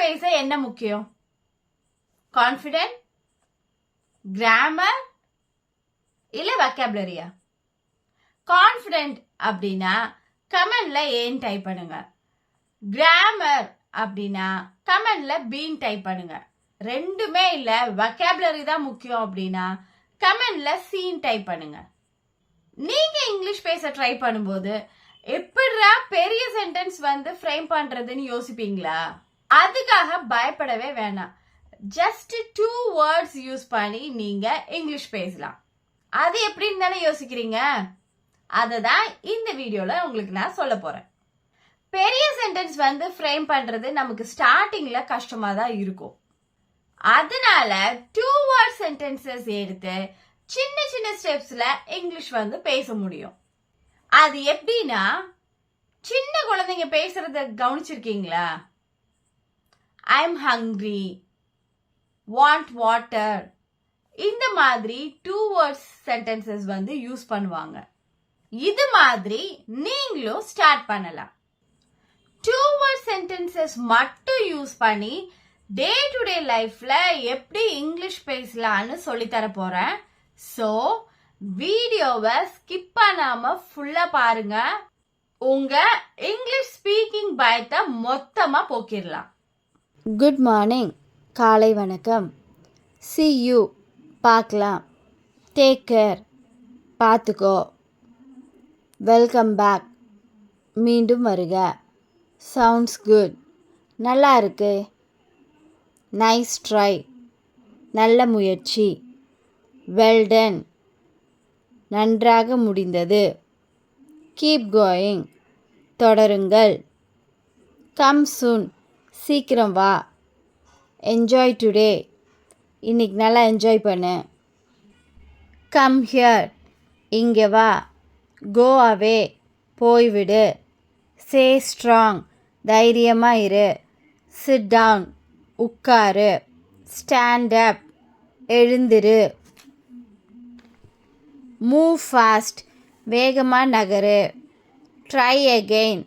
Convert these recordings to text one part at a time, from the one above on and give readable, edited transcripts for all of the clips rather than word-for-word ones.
பேச என்ன முக்கியம்? கான்ஃபிடென்ட், கிராமர் இல்ல வொக்காபுலரியா? கான்ஃபிடென்ட் அப்படின்னா கமெண்ட்ல ஏன் டைப் பண்ணுங்க. கிராமர் அப்படின்னா கமெண்ட்ல பீன் டைப் பண்ணுங்க. ரெண்டுமே இல்ல வொக்காபுலரி தான் முக்கியம் அப்படின்னா கமெண்ட்ல சீன் டைப் பண்ணுங்க. நீங்க இங்கிலீஷ் பேச ட்ரை பண்ணும்போது எப்படிடா பெரிய சென்டென்ஸ் ஃப்ரேம் பண்றதுன்னு யோசிப்பீங்களா? அதுக்காக பயப்படவே வேணாம். ஜஸ்ட் 2 வேர்ட்ஸ் யூஸ் பண்ணி நீங்க இங்கிலீஷ் பேசலாம். அது எப்படின்னு தானே யோசிக்கிறீங்க? அததான் இந்த வீடியோல உங்களுக்கு நான் சொல்ல போறேன். பெரிய சென்டென்ஸ் ஃப்ரேம் பண்றது நமக்கு ஸ்டார்டிங்ல கஷ்டமா தான் இருக்கும். அதனால 2 வேர்ட் சென்டென்சஸ் எடுத்து சின்ன சின்ன ஸ்டெப்ஸ்ல இங்கிலீஷ் பேச முடியும். அது எப்படின்னா, சின்ன குழந்தைங்க பேசுறத கவனிச்சிருக்கீங்களா? ஐம் ஹங்க்ரி, வாண்ட் வாட்டர், இந்த மாதிரி 2 வேர்ட்ஸ் சென்டென்சஸ் யூஸ் பண்ணுவாங்க. இது மாதிரி நீங்களும் ஸ்டார்ட் பண்ணலாம். 2 வேர்ட் சென்டென்சஸ் மட்டும் யூஸ் பண்ணி டே டு டே லைஃப்ல எப்படி இங்கிலீஷ் பேசலாம்னு சொல்லி தர போறேன். சோ வீடியோவை ஸ்கிப் பண்ணாம ஃபுல்லா பாருங்க. உங்க இங்கிலீஷ் ஸ்பீக்கிங் பயத்தை மொத்தமா போக்கிடலாம். குட் மார்னிங், காலை வணக்கம். see you, பார்க்கலாம். டேக் கேர், பார்த்துக்கோ. வெல்கம் பேக், மீண்டும் வருக. சவுண்ட்ஸ் குட், நல்லா இருக்கு. நைஸ் ட்ரை, நல்ல முயற்சி. வெல் டன், நன்றாக முடிந்தது. கீப் கோயிங், தொடருங்கள். கம் சூன், சீக்கிரம் வா. என்ஜாய் டுடே, இன்னைக்கு நல்லா என்ஜாய் பண்ணு. கம் ஹியர், இங்கே வா. கோ அவே, போய்விடு. சே ஸ்ட்ராங், தைரியமாக இரு. சிட் டவுன், உட்காரு. ஸ்டாண்ட் அப், எழுந்திரு. மூவ் ஃபாஸ்ட், வேகமாக நகரு. ட்ரை அகெயின்,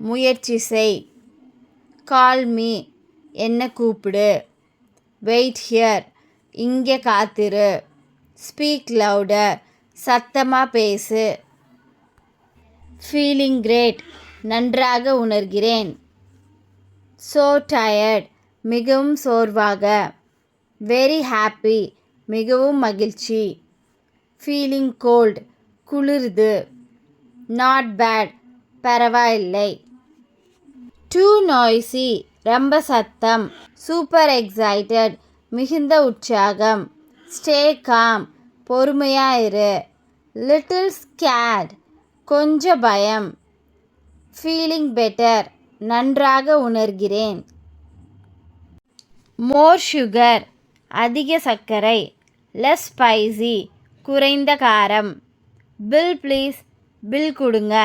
முயற்சி செய். கால் மீ, என்ன கூப்பிடு. வெயிட் ஹியர், இங்கே காத்திரு. ஸ்பீக் லவுடர், சத்தமாக பேசு. ஃபீலிங் கிரேட், நன்றாக உணர்கிறேன். ஸோ டயர்ட், மிகவும் சோர்வாக. வெரி ஹாப்பி, மிகவும் மகிழ்ச்சி. ஃபீலிங் கோல்ட், குளிருது. நாட் பேட், பரவாயில்லை. டூ நாய்ஸி, ரொம்ப சத்தம். சூப்பர் எக்ஸைட்டட், மிகுந்த உற்சாகம். ஸ்டே காம், பொறுமையாயிரு. லிட்டில் ஸ்கேட், கொஞ்சம் பயம். ஃபீலிங் பெட்டர், நன்றாக உணர்கிறேன். மோர் சுகர், அதிக சர்க்கரை. லெஸ் ஸ்பைசி, குறைந்த காரம். பில் ப்ளீஸ், பில் கொடுங்க.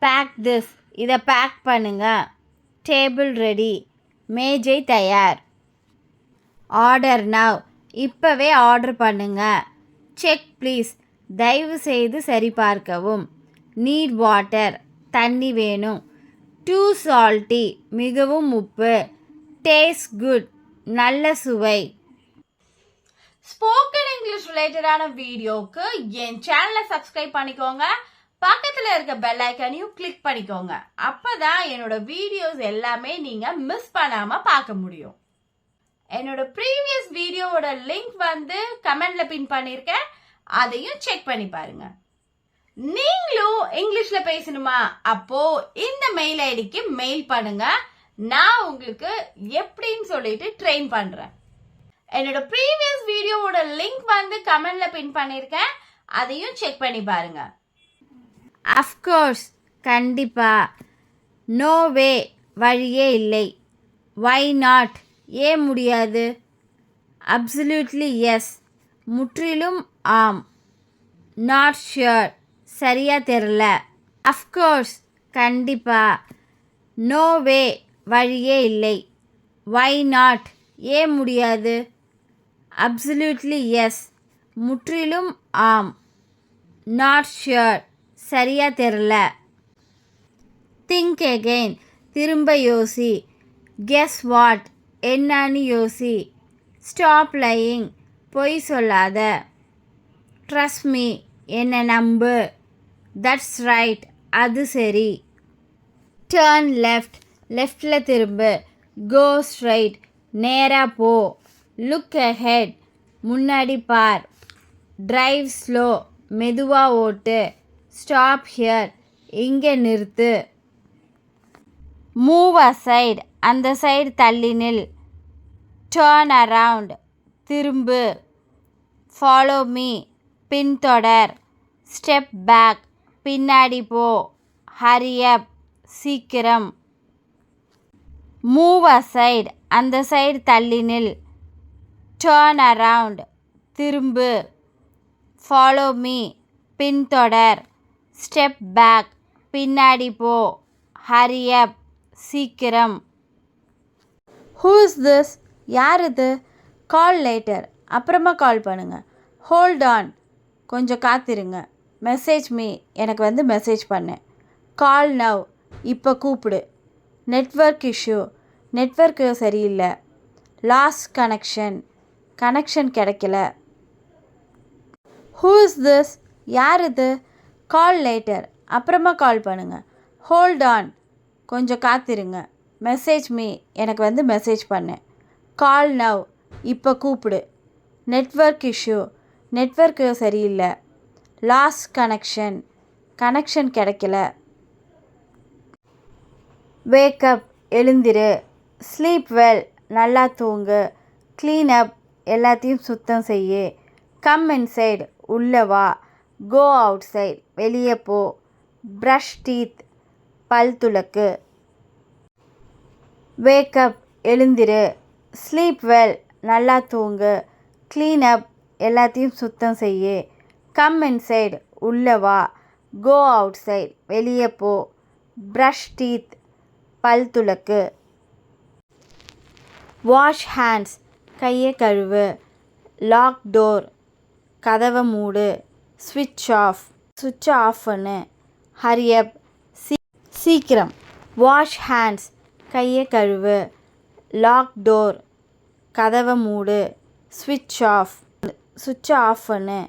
பேக் திஸ், இதை பேக் பண்ணுங்க. டேபிள் ரெடி, மேஜை தயார். ஆர்டர் நவ், இப்போவே ஆர்டர் பண்ணுங்க. செக் ப்ளீஸ், தயவு செய்து சரிபார்க்கவும். நீட் வாட்டர், தண்ணி வேணும். டூ சால்ட்டி, மிகவும் உப்பு. டேஸ்ட் குட், நல்ல சுவை. ஸ்போக்கன் இங்கிலீஷ் ரிலேட்டடான வீடியோக்கு என் சேனலை சப்ஸ்கிரைப் பண்ணிக்கோங்க. பக்கத்துல இருக்க பெல் ஐக்கானையும் கிளிக் பண்ணிக்கோங்க. அப்பதான் என்னோட வீடியோஸ் எல்லாமே நீங்க மிஸ் பண்ணாம பார்க்க முடியும். என்னோட ப்ரீவியஸ் வீடியோவோட லிங்க் கமெண்ட்ல பின் பண்ணிருக்கேன், அதையும் செக் பண்ணி பாருங்க. நீங்களும் இங்கிலீஷ்ல பேசணுமா? அப்போ இந்த மெயில் ஐடிக்கு மெயில் பண்ணுங்க. நான் உங்களுக்கு எப்படின்னு சொல்லிட்டு ட்ரெயின் பண்றேன். என்னோட ப்ரீவியஸ் வீடியோவோட லிங்க் கமெண்ட்ல பின் பண்ணிருக்கேன், அதையும் செக் பண்ணி பாருங்க. அஃப்கோர்ஸ், கண்டிப்பா. நோ வே, வழியே இல்லை. வை நாட், ஏன் முடியாது. அப்சல்யூட்லி எஸ், முற்றிலும் ஆம். நாட் ஷியோர், சரியா தெரில. அஃப்கோர்ஸ், கண்டிப்பா. நோ வே, வழியே இல்லை. வை நாட், ஏன் முடியாது. அப்சல்யூட்லி எஸ், முற்றிலும் ஆம். நாட் ஷியோர், சரியா தெரில. திங்க் அகெயின், திரும்ப யோசி. கெஸ் வாட் என்னன்னு யோசி. ஸ்டாப் லையிங் பொய் சொல்லாத. ட்ரஸ்ட் மீ என்னை நம்பு. தட்ஸ் ரைட் அது சரி. டேர்ன் லெஃப்ட் லெஃப்டில் திரும்பு. கோ ஸ்ட்ரைட் நேராக போ. லுக் அஹெட் முன்னாடி பார். டிரைவ் ஸ்லோ மெதுவாக ஓட்டு. ஸ்டாப் ஹியர் இங்கே நிறுத்து. மூவ் அசைட் அந்த சைடு தள்ளி நில். டேர்ன் அரவுண்ட் திரும்பு. ஃபாலோ மீ பின்தொடர். ஸ்டெப் பேக் பின்னாடி போ. ஹரி அப் சீக்கிரம். மூவ் அசைட் அந்த சைடு தள்ளி நில். டேர்ன் அரவுண்ட் திரும்பு. ஃபாலோ மீ பின்தொடர். ஸ்டெப் பேக் பின்னாடி போ. ஹரி அப் சீக்கிரம். ஹூ இஸ் திஸ் யார் இது? கால் லேட்டர் அப்புறமா கால் பண்ணுங்க. ஹோல்ட் ஆன் கொஞ்சம் காத்திருங்க. மெசேஜ் மீ எனக்கு வந்து மெசேஜ் பண்ணு. கால் நவ் இப்போ கூப்பிடு. நெட்வொர்க் இஷ்யூ நெட்வொர்க்கு சரியில்லை. லாஸ்ட் கனெக்ஷன் கிடைக்கல. ஹூ இஸ் திஸ் யார் இது? கால் லேட்டர் அப்புறமா கால் பண்ணுங்க. ஹோல்ட் ஆன் கொஞ்சம் காத்திருங்க. மெசேஜ் மீ எனக்கு வந்து மெசேஜ் பண்ணு. கால் நவ் இப்போ கூப்பிடு. நெட்வொர்க் இஷ்யூ நெட்வொர்க்கு சரியில்லை. லாஸ்ட் கனெக்ஷன் கிடைக்கல. வேக்கப் எழுந்திரு. ஸ்லீப் வெல் நல்லா தூங்கு. க்ளீன் அப் எல்லாத்தையும் சுத்தம் செய்யு. கம் இன்சைடு உள்ளே வா. கோ அவுட் சைட் வெளியே போ. ப்ரஷ் டீத் பல் துலக்கு. வேக்கப் எழுந்திரு. ஸ்லீப் வெல் நல்லா தூங்கு. க்ளீன் அப் எல்லாத்தையும் சுத்தம் செய்யு. கம் இன்சைடு உள்ளே வா. கோ அவுட் சைட் வெளியே போ. ப்ரஷ் டீத் பல் துலக்கு. வாஷ் ஹேண்ட்ஸ் கையை கழுவு. லாக் டோர் கதவை மூடு. சுவிட்ச் ஆஃப் பண்ணு. ஹரி அப் சீக்கிரம். வாஷ் ஹேண்ட்ஸ் கையை கழுவு. லாக் டோர் கதவை மூடு. சுவிட்ச் ஆஃப் பண்ணு.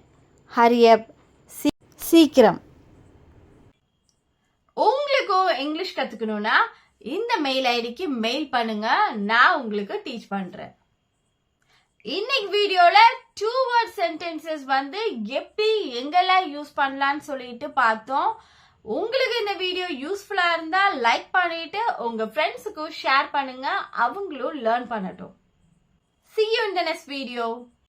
ஹரி அப் சீக்கிரம். உங்களுக்கும் இங்கிலீஷ் கத்துக்கணும்னா இந்த மெயில் ஐடிக்கு மெயில் பண்ணுங்க. நான் உங்களுக்கு டீச் பண்றேன். இன்னைக்கு வீடியோல 2 word sentences வந்து எப்படி எங்கெல்லாம் யூஸ் பண்ணலாம்னு சொல்லிட்டு பார்த்தோம். உங்களுக்கு இந்த வீடியோ யூஸ்ஃபுல்லா இருந்தா லைக் பண்ணிட்டு உங்க ஃப்ரெண்ட்ஸுக்கும் ஷேர் பண்ணுங்க. அவங்களும் லேர்ன் பண்ணட்டும். See you in the next video.